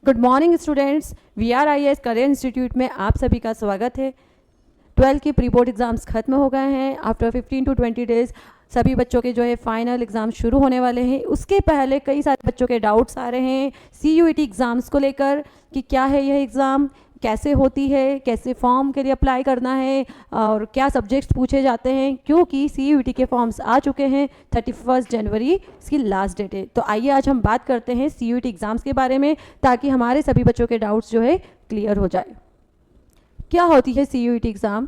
Good morning students, VRIS career institute में आप सभी का स्वागत है। 12 के प्री बोर्ड एग्ज़ाम्स खत्म हो गए हैं। आफ्टर 15 to 20 डेज़ सभी बच्चों के जो है फाइनल एग्ज़ाम शुरू होने वाले हैं। उसके पहले कई सारे बच्चों के डाउट्स आ रहे हैं CUET एग्ज़ाम्स को लेकर कि क्या है यह एग्ज़ाम, कैसे होती है, कैसे फॉर्म के लिए अप्लाई करना है और क्या सब्जेक्ट्स पूछे जाते हैं, क्योंकि CUET के फॉर्म्स आ चुके हैं। 31 जनवरी इसकी लास्ट डेट है। तो आइए आज हम बात करते हैं CUET एग्ज़ाम्स के बारे में, ताकि हमारे सभी बच्चों के डाउट्स जो है क्लियर हो जाए। क्या होती है CUET exam?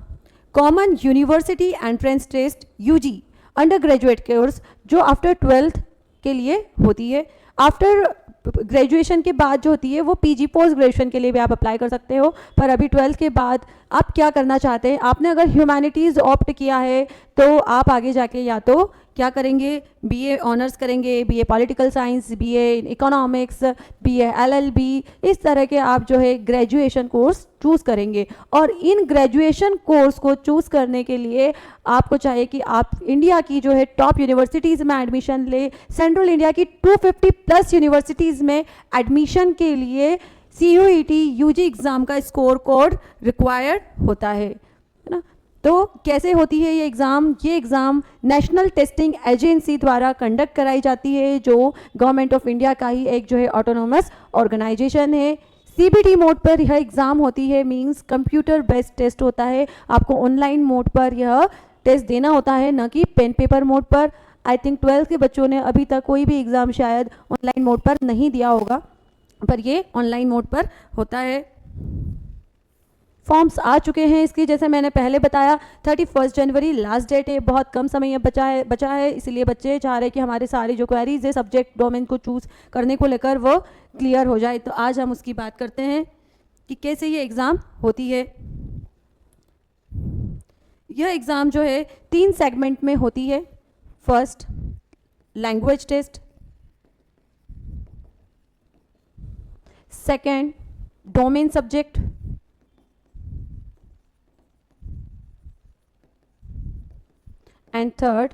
Common university entrance test UG undergraduate course, जो आफ्टर 12th के लिए होती है। आफ्टर ग्रेजुएशन के बाद जो होती है वो PG पोस्ट ग्रेजुएशन के लिए भी आप अप्लाई कर सकते हो। पर अभी 12th के बाद आप क्या करना चाहते हैं? आपने अगर ह्यूमैनिटीज़ ऑप्ट किया है तो आप आगे जाके या तो क्या करेंगे, BA ऑनर्स करेंगे, BA political science, BA economics, BA LLB, इस तरह के आप जो है ग्रेजुएशन कोर्स चूज़ करेंगे। और इन ग्रेजुएशन कोर्स को चूज़ करने के लिए आपको चाहिए कि आप इंडिया की जो है टॉप यूनिवर्सिटीज़ में एडमिशन ले। सेंट्रल इंडिया की 250+ यूनिवर्सिटीज़ में एडमिशन के लिए CUET UG एग्ज़ाम का स्कोर कोड रिक्वायर्ड होता है ना। तो कैसे होती है ये एग्ज़ाम? ये एग्ज़ाम नेशनल टेस्टिंग एजेंसी द्वारा कंडक्ट कराई जाती है, जो गवर्नमेंट ऑफ इंडिया का ही एक जो है ऑटोनोमस ऑर्गेनाइजेशन है। CBT मोड पर यह एग्ज़ाम होती है, मींस कंप्यूटर बेस्ड टेस्ट होता है। आपको ऑनलाइन मोड पर यह टेस्ट देना होता है, न कि पेन पेपर मोड पर। आई थिंक 12th के बच्चों ने अभी तक कोई भी एग्ज़ाम शायद ऑनलाइन मोड पर नहीं दिया होगा, पर ये ऑनलाइन मोड पर होता है। फॉर्म्स आ चुके हैं इसकी, जैसे मैंने पहले बताया 31 जनवरी लास्ट डेट है। बहुत कम समय बचा है, इसलिए बच्चे चाह रहे हैं कि हमारे सारी जो क्वेरीज है सब्जेक्ट डोमेन को चूज़ करने को लेकर वो क्लियर हो जाए। तो आज हम उसकी बात करते हैं कि कैसे ये एग्ज़ाम होती है। यह एग्ज़ाम जो है 3 सेगमेंट में होती है। First, language test. Second, domain subject. And third,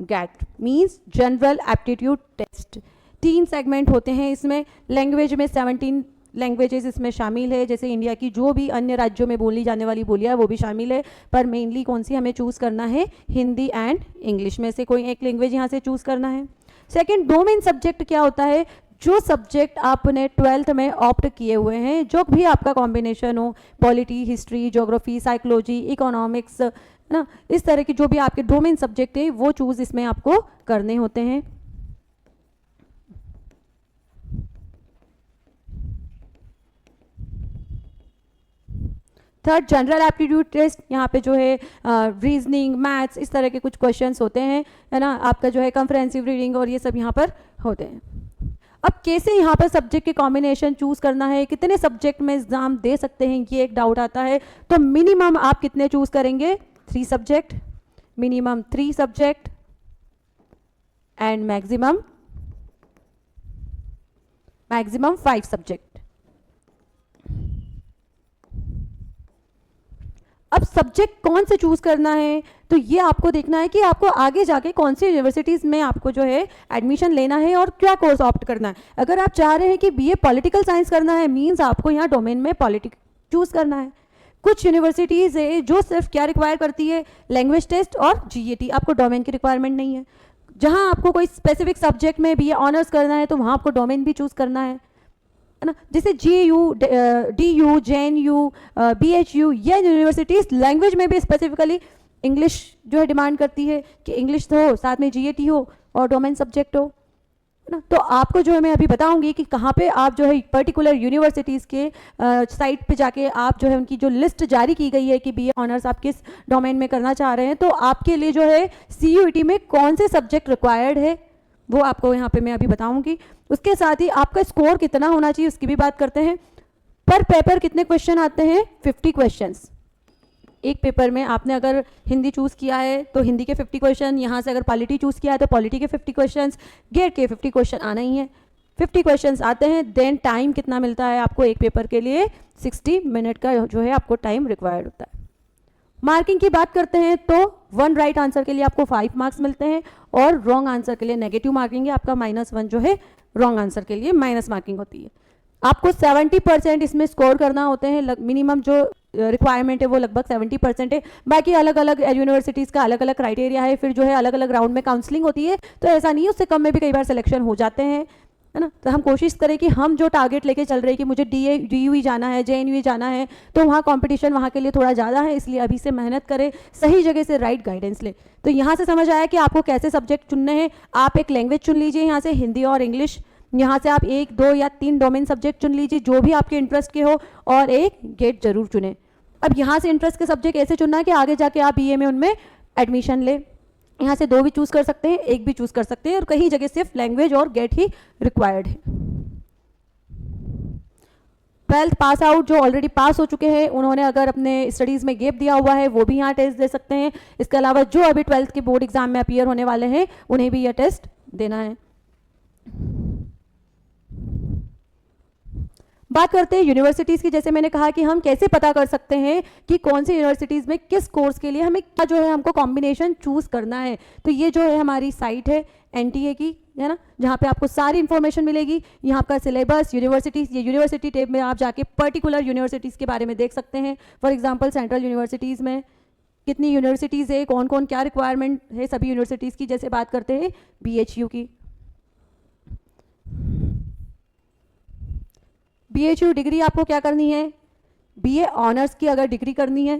GAT means general aptitude test. 3 segment होते हैं इसमें। लैंग्वेज में 17 लैंग्वेजेस इसमें शामिल है, जैसे इंडिया की जो भी अन्य राज्यों में बोली जाने वाली बोलियाँ वो भी शामिल है। पर मेनली कौन सी हमें चूज़ करना है? हिंदी एंड इंग्लिश में से कोई एक लैंग्वेज यहाँ से चूज़ करना है। सेकेंड, डोमेन सब्जेक्ट क्या होता है? जो सब्जेक्ट आपने 12th में ऑप्ट किए हुए हैं, जो भी आपका कॉम्बिनेशन हो, polity, history, geography, psychology, economics ना, इस तरह की जो भी आपके डोमेन सब्जेक्ट है वो चूज़ इसमें आपको करने होते हैं। Third, general aptitude test. यहाँ पे जो है रीजनिंग, मैथ्स, इस तरह के कुछ क्वेश्चंस होते हैं, है ना। आपका जो है कंप्रहेंसिव रीडिंग और ये सब यहाँ पर होते हैं। अब कैसे यहाँ पर सब्जेक्ट के कॉम्बिनेशन चूज़ करना है, कितने सब्जेक्ट में एग्ज़ाम दे सकते हैं, ये एक डाउट आता है। तो मिनिमम आप कितने चूज़ करेंगे? 3 subject, minimum 3 subject and maximum 5 subject. अब सब्जेक्ट कौन से चूज़ करना है, तो ये आपको देखना है कि आपको आगे जाके कौन सी यूनिवर्सिटीज़ में आपको जो है एडमिशन लेना है और क्या कोर्स ऑप्ट करना है। अगर आप चाह रहे हैं कि BA पॉलिटिकल साइंस करना है, मींस आपको यहाँ डोमेन में पॉलिटिक्स चूज़ करना है। कुछ यूनिवर्सिटीज़ है जो सिर्फ क्या रिक्वायर करती है? लैंग्वेज टेस्ट और GAT, आपको डोमेन की रिक्वायरमेंट नहीं है। जहाँ आपको कोई स्पेसिफिक सब्जेक्ट में BA ऑनर्स करना है तो वहाँ आपको डोमेन भी चूज़ करना है ना। जैसे GU, DU, JNU, BHU, ये यूनिवर्सिटीज़ लैंग्वेज में भी स्पेसिफिकली इंग्लिश जो है डिमांड करती है कि इंग्लिश हो, साथ में GAT हो और डोमेन सब्जेक्ट हो, है ना। तो आपको जो है मैं अभी बताऊंगी कि कहाँ पे आप जो है पर्टिकुलर यूनिवर्सिटीज़ के साइट पे जाके आप जो है उनकी जो लिस्ट जारी की गई है कि BA ऑनर्स आप किस डोमेन में करना चाह रहे हैं, तो आपके लिए जो है CUET में कौन से सब्जेक्ट रिक्वायर्ड है वो आपको यहाँ पे मैं अभी बताऊंगी। उसके साथ ही आपका स्कोर कितना होना चाहिए उसकी भी बात करते हैं। पर पेपर कितने क्वेश्चन आते हैं? 50 क्वेश्चंस। एक पेपर में आपने अगर हिंदी चूज़ किया है तो हिंदी के 50 क्वेश्चन, यहाँ से अगर पॉलिटी चूज़ किया है तो पॉलिटी के 50 क्वेश्चन, गेट के 50 क्वेश्चन आना ही है। 50 क्वेश्चंस आते हैं। देन टाइम कितना मिलता है आपको एक पेपर के लिए? 60 मिनट का जो है आपको टाइम रिक्वायर्ड होता है। मार्किंग की बात करते हैं तो 1 राइट आंसर के लिए आपको 5 मार्क्स मिलते हैं और रॉन्ग आंसर के लिए नेगेटिव मार्किंग है आपका -1 जो है रॉन्ग आंसर के लिए माइनस मार्किंग होती है। आपको 70% इसमें स्कोर करना होते हैं, मिनिमम जो रिक्वायरमेंट है वो लगभग 70% है। बाकी अलग अलग यूनिवर्सिटीज़ का अलग अलग क्राइटेरिया है, फिर जो है अलग अलग राउंड में काउंसलिंग होती है, तो ऐसा नहीं है, उससे कम में भी कई बार सिलेक्शन हो जाते हैं, है ना। तो हम कोशिश करें कि हम जो टारगेट लेके चल रहे हैं कि मुझे DU जाना है, JNU जाना है, तो वहाँ कंपटीशन वहाँ के लिए थोड़ा ज़्यादा है, इसलिए अभी से मेहनत करें, सही जगह से राइट गाइडेंस लें। तो यहाँ से समझ आया कि आपको कैसे सब्जेक्ट चुनने हैं। आप एक लैंग्वेज चुन लीजिए, यहाँ से हिंदी और इंग्लिश, यहाँ से आप 1, 2 या 3 डोमेन सब्जेक्ट चुन लीजिए जो भी आपके इंटरेस्ट के हो, और एक गेट जरूर चुनें। अब यहाँ से इंटरेस्ट के सब्जेक्ट ऐसे चुनना है कि आगे जाके आप BA में उनमें एडमिशन ले। यहाँ से 2 भी चूज़ कर सकते हैं, 1 भी चूज़ कर सकते हैं, और कहीं जगह सिर्फ लैंग्वेज और गेट ही रिक्वायर्ड है। 12th पास आउट जो ऑलरेडी पास हो चुके हैं, उन्होंने अगर अपने स्टडीज़ में गैप दिया हुआ है वो भी यहाँ टेस्ट दे सकते हैं। इसके अलावा जो अभी 12th के बोर्ड एग्जाम में अपीयर होने वाले हैं, उन्हें भी यह टेस्ट देना है। बात करते हैं यूनिवर्सिटीज़ की। जैसे मैंने कहा कि हम कैसे पता कर सकते हैं कि कौन सी यूनिवर्सिटीज़ में किस कोर्स के लिए हमें क्या जो है हमको कॉम्बिनेशन चूज़ करना है। तो ये जो है हमारी साइट है NTA की, है ना, जहाँ पे आपको सारी इन्फॉर्मेशन मिलेगी। यहाँ का सिलेबस, यूनिवर्सिटीज़, ये यूनिवर्सिटी टैब में आप जाके पर्टिकुलर यूनिवर्सिटीज़ के बारे में देख सकते हैं। फॉर एग्जाम्पल सेंट्रल यूनिवर्सिटीज़ में कितनी यूनिवर्सिटीज़ है, कौन कौन क्या रिक्वायरमेंट है सभी यूनिवर्सिटीज़ की। जैसे बात करते हैं BHU की, BHU डिग्री आपको क्या करनी है, BA ऑनर्स की अगर डिग्री करनी है।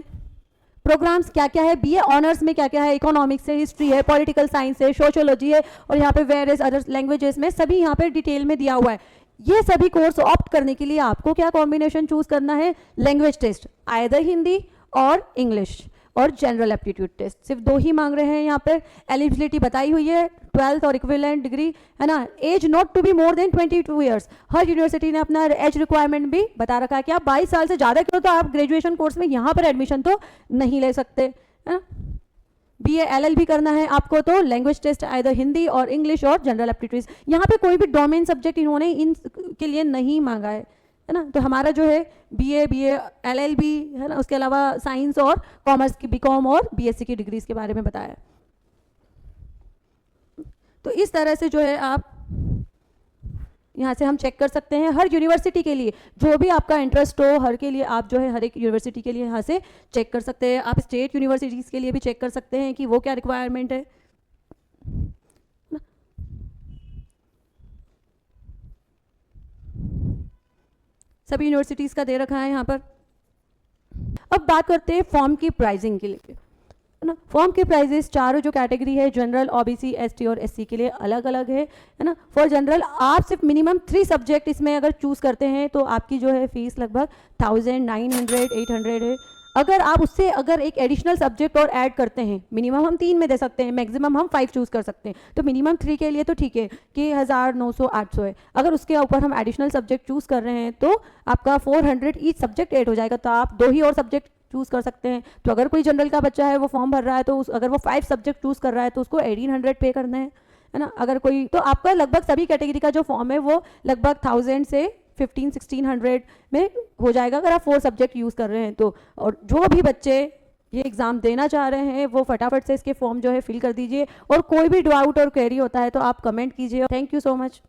प्रोग्राम्स क्या क्या है BA ऑनर्स में, क्या क्या है, इकोनॉमिक्स है, हिस्ट्री है, पॉलिटिकल साइंस है, सोशियोलॉजी है, और यहाँ पे वेरियस अदर लैंग्वेजेस में सभी यहाँ पे डिटेल में दिया हुआ है। ये सभी कोर्स ऑप्ट करने के लिए आपको क्या कॉम्बिनेशन चूज करना है, लैंग्वेज टेस्ट, आइदर हिंदी और इंग्लिश, और जनरल एप्टीट्यूड टेस्ट। सिर्फ 2 ही मांग रहे हैं यहाँ पे। एलिजिबिलिटी बताई हुई है 12th और इक्विवेलेंट डिग्री, है ना। Age not to be more than 22 years. हर यूनिवर्सिटी ने अपना एज रिक्वायरमेंट भी बता रखा है कि आप 22 साल से ज़्यादा के हो तो आप ग्रेजुएशन कोर्स में यहाँ पर एडमिशन तो नहीं ले सकते, है ना। BA LLB करना है आपको तो लैंग्वेज टेस्ट आइदर हिंदी और इंग्लिश और जनरल एप्टीट्यूड। यहाँ पे कोई भी डोमेन सब्जेक्ट इन्होंने इन के लिए नहीं मांगा है ना। तो हमारा जो है BA LLB, है ना, उसके अलावा साइंस और कॉमर्स की BCom और BSc की डिग्रीज के बारे में बताया। तो इस तरह से जो है आप यहाँ से हम चेक कर सकते हैं हर यूनिवर्सिटी के लिए जो भी आपका इंटरेस्ट हो, हर के लिए आप जो है हर एक यूनिवर्सिटी के लिए यहाँ से चेक कर सकते हैं। आप स्टेट यूनिवर्सिटीज़ के लिए भी चेक कर सकते हैं कि वो क्या रिक्वायरमेंट है। सभी यूनिवर्सिटीज़ का दे रखा है यहाँ पर। अब बात करते हैं फॉर्म की प्राइसिंग के लिए, है ना। फॉर्म की प्राइजेस चारों जो कैटेगरी है, जनरल, OBC, ST और SC के लिए अलग अलग है ना। फॉर जनरल आप सिर्फ मिनिमम 3 सब्जेक्ट इसमें अगर चूज़ करते हैं तो आपकी जो है फीस लगभग 1900 800 है। अगर आप उससे अगर एक एडिशनल सब्जेक्ट और ऐड करते हैं, मिनिमम हम 3 में दे सकते हैं, मैक्सिमम हम 5 चूज़ कर सकते हैं, तो मिनिमम 3 के लिए तो ठीक है कि 1900 800 है। अगर उसके ऊपर हम एडिशनल सब्जेक्ट चूज़ कर रहे हैं तो आपका 400 ईच सब्जेक्ट ऐड हो जाएगा, तो आप 2 ही और सब्जेक्ट चूज़ कर सकते हैं। तो अगर कोई जनरल का बच्चा है वो फॉर्म भर रहा है तो अगर वो 5 सब्जेक्ट चूज़ कर रहा है तो उसको 1800 पे करना है ना। अगर कोई तो आपका लगभग सभी कैटेगरी का जो फॉर्म है वो लगभग 1000 से 1500-1600 में हो जाएगा अगर आप 4 सब्जेक्ट यूज़ कर रहे हैं तो। और जो भी बच्चे ये एग्ज़ाम देना चाह रहे हैं वो फटाफट से इसके फॉर्म जो है फिल कर दीजिए, और कोई भी डाउट और क्वेरी होता है तो आप कमेंट कीजिए। Thank you so much.